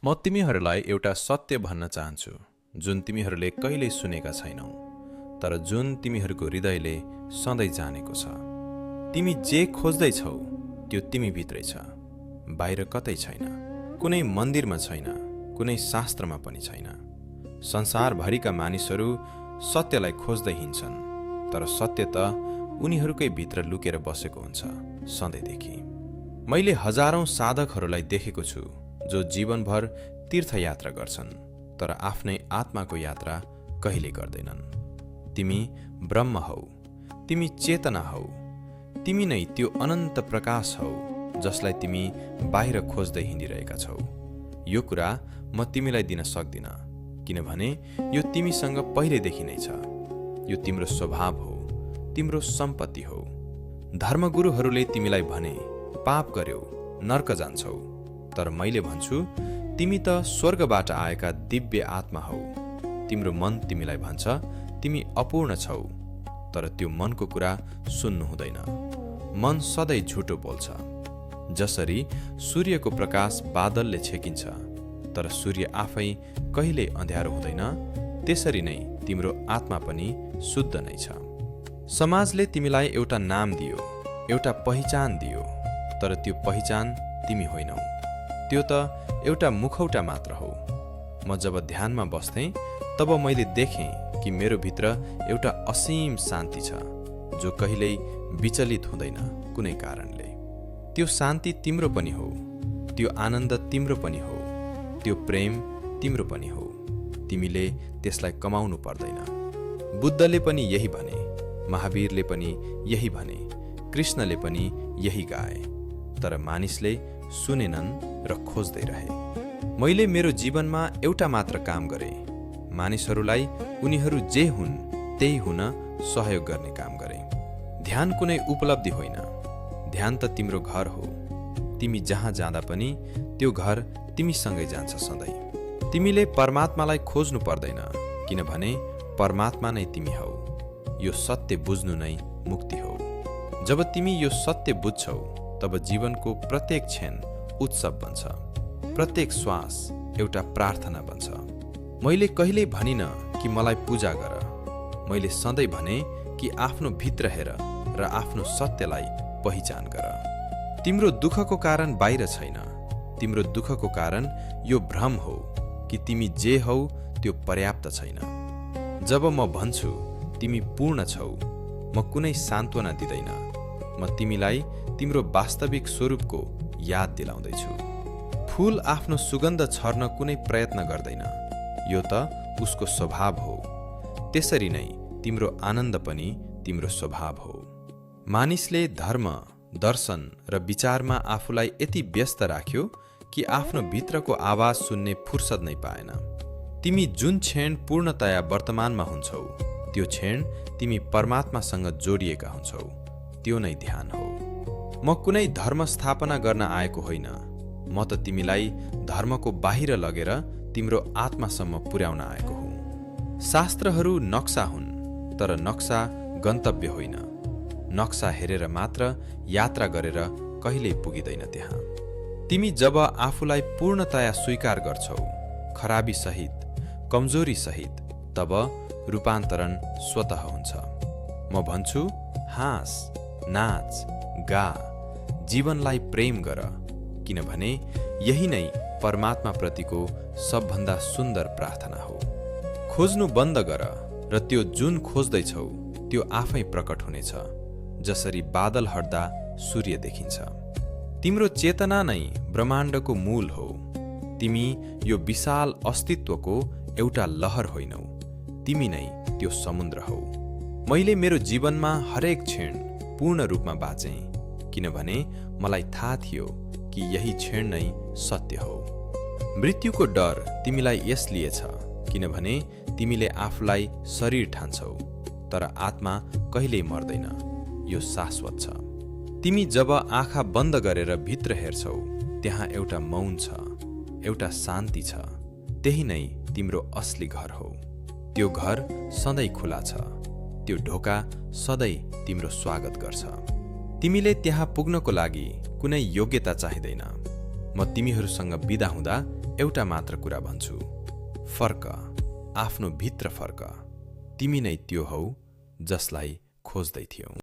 म तिमीहरूलाई एउटा सत्य भन्न चाहन्छु जुन तिमीहरूले कहिल्यै सुनेका छैनौ, तर जुन तिमीहरूको हृदयले सधैँ जानेको छ। तिमी जे खोज्दैछौ त्यो तिमीभित्रै छ, बाहिर कतै छैन। कुनै मन्दिरमा छैन, कुनै शास्त्रमा पनि छैन। संसारभरिका मानिसहरू सत्यलाई खोज्दै हिँड्छन्, तर सत्य त उनीहरूकै भित्र लुकेर बसेको हुन्छ सधैँदेखि। मैले हजारौं साधकहरूलाई देखेको छु जो जीवनभर तीर्थयात्रा गर्छन्, तर आफ्नै आत्माको यात्रा कहिले गर्दैनन्। तिमी ब्रह्म हौ, तिमी चेतना हौ, तिमी नै त्यो अनन्त प्रकाश हौ जसलाई तिमी बाहिर खोज्दै हिँडिरहेका छौ। यो कुरा म तिमीलाई दिन सक्दिन, किनभने यो तिमीसँग पहिलेदेखि नै छ। यो तिम्रो स्वभाव हो, तिम्रो सम्पत्ति हो। धर्मगुरुहरूले तिमीलाई भने, पाप गर्यौ नर्क जान्छौ, तर मैले भन्छु तिमी त स्वर्गबाट आएका दिव्य आत्मा हौ। तिम्रो मन तिमीलाई भन्छ तिमी अपूर्ण छौ, तर त्यो मनको कुरा सुन्नु हुँदैन। मन सधैँ झुटो बोल्छ। जसरी सूर्यको प्रकाश बादलले छेकिन्छ, तर सूर्य आफै कहिल्यै अँध्यारो हुँदैन, त्यसरी नै तिम्रो आत्मा पनि शुद्ध नै छ। समाजले तिमीलाई एउटा नाम दियो, एउटा पहिचान दियो, तर त्यो पहिचान तिमी होइनौ। त्यो त एउटा मुखौटा मात्र हो। म जब ध्यानमा बस्थेँ तब मैले देखेँ कि मेरो भित्र एउटा असीम शान्ति छ जो कहिल्यै विचलित हुँदैन कुनै कारणले। त्यो शान्ति तिम्रो पनि हो, त्यो आनन्द तिम्रो पनि हो, त्यो प्रेम तिम्रो पनि हो। तिमीले त्यसलाई कमाउनु पर्दैन। बुद्धले पनि यही भने, महावीरले पनि यही भने, कृष्णले पनि यही गाए, तर मानिसले सुनेनन् र खोज्दै रहे। मैले मेरो जीवनमा एउटा मात्र काम गरेँ, मानिसहरूलाई उनीहरू जे हुन् त्यही हुन सहयोग गर्ने काम गरेँ। ध्यान कुनै उपलब्धि होइन, ध्यान त तिम्रो घर हो। तिमी जहाँ जाँदा पनि त्यो घर तिमीसँगै जान्छ सधैँ। तिमीले परमात्मालाई खोज्नु पर्दैन, किनभने परमात्मा नै तिमी हौ। यो सत्य बुझ्नु नै मुक्ति हो। जब तिमी यो सत्य बुझ्छौ तब जीवनको प्रत्येक क्षण उत्सव बन्छ, प्रत्येक श्वास एउटा प्रार्थना बन्छ। मैले कहिल्यै भनिन कि मलाई पूजा गर, मैले सधैँ भने कि आफ्नो भित्र हेर र आफ्नो सत्यलाई पहिचान गर। तिम्रो दुःखको कारण बाहिर छैन, तिम्रो दुःखको कारण यो भ्रम हो कि तिमी जे हौ त्यो पर्याप्त छैन। जब म भन्छु तिमी पूर्ण छौ, म कुनै सान्त्वना दिँदैन, म तिमीलाई तिम्रो वास्तविक स्वरूपको याद दिलाउँदैछु। फूल आफ्नो सुगन्ध छर्न कुनै प्रयत्न गर्दैन, यो त उसको स्वभाव हो। त्यसरी नै तिम्रो आनन्द पनि तिम्रो स्वभाव हो। मानिसले धर्म, दर्शन र विचारमा आफूलाई यति व्यस्त राख्यो कि आफ्नो भित्रको आवाज सुन्ने फुर्सद नै पाएन। तिमी जुन क्षण पूर्णतया वर्तमानमा हुन्छौ, त्यो क्षण तिमी परमात्मासँग जोडिएका हुन्छौ। त्यो नै ध्यान हो। म कुनै धर्म स्थापना गर्न आएको होइन, म त तिमीलाई धर्मको बाहिर लगेर तिम्रो आत्मासम्म पुर्याउन आएको हुँ। शास्त्रहरू नक्सा हुन्, तर नक्सा गन्तव्य होइन। नक्सा हेरेर मात्र यात्रा गरेर कहिल्यै पुगिँदैन त्यहाँ। तिमी जब आफूलाई पूर्णतया स्वीकार गर्छौ, खराबी सहित, कमजोरी सहित, तब रूपान्तरण स्वतः हुन्छ। म भन्छु हाँस, नाच, गा, जीवनलाई प्रेम गर, किनभने यही नै परमात्मा प्रतिको सबभन्दा सुन्दर प्रार्थना हो। खोज्नु बन्द गर र त्यो जुन खोज्दैछौ त्यो आफै प्रकट हुनेछ, जसरी बादल हट्दा सूर्य देखिन्छ। तिम्रो चेतना नै ब्रह्माण्डको मूल हो। तिमी यो विशाल अस्तित्वको एउटा लहर होइनौ, तिमी नै त्यो समुद्र हौ। मैले मेरो जीवनमा हरेक क्षण पूर्ण रूपमा बाँचेँ, किनभने मलाई थाहा थियो कि यही क्षण नै सत्य हो। मृत्युको डर तिमीलाई यसलिए छ किनभने तिमीले आफूलाई शरीर ठान्छौ, तर आत्मा कहिल्यै मर्दैन, यो शाश्वत छ। तिमी जब आँखा बन्द गरेर भित्र हेर्छौ, त्यहाँ एउटा मौन छ, एउटा शान्ति छ। त्यही नै तिम्रो असली घर हो। त्यो घर सधैँ खुला छ, त्यो ढोका सधैँ तिम्रो स्वागत गर्छ। तिमीले त्यहाँ पुग्नको लागि कुनै योग्यता चाहिँदैन। म तिमीहरूसँग बिदा हुँदा एउटा मात्र कुरा भन्छु, फर्क, आफ्नो भित्र फर्क। तिमी नै त्यो हौ जसलाई खोज्दै थियौ।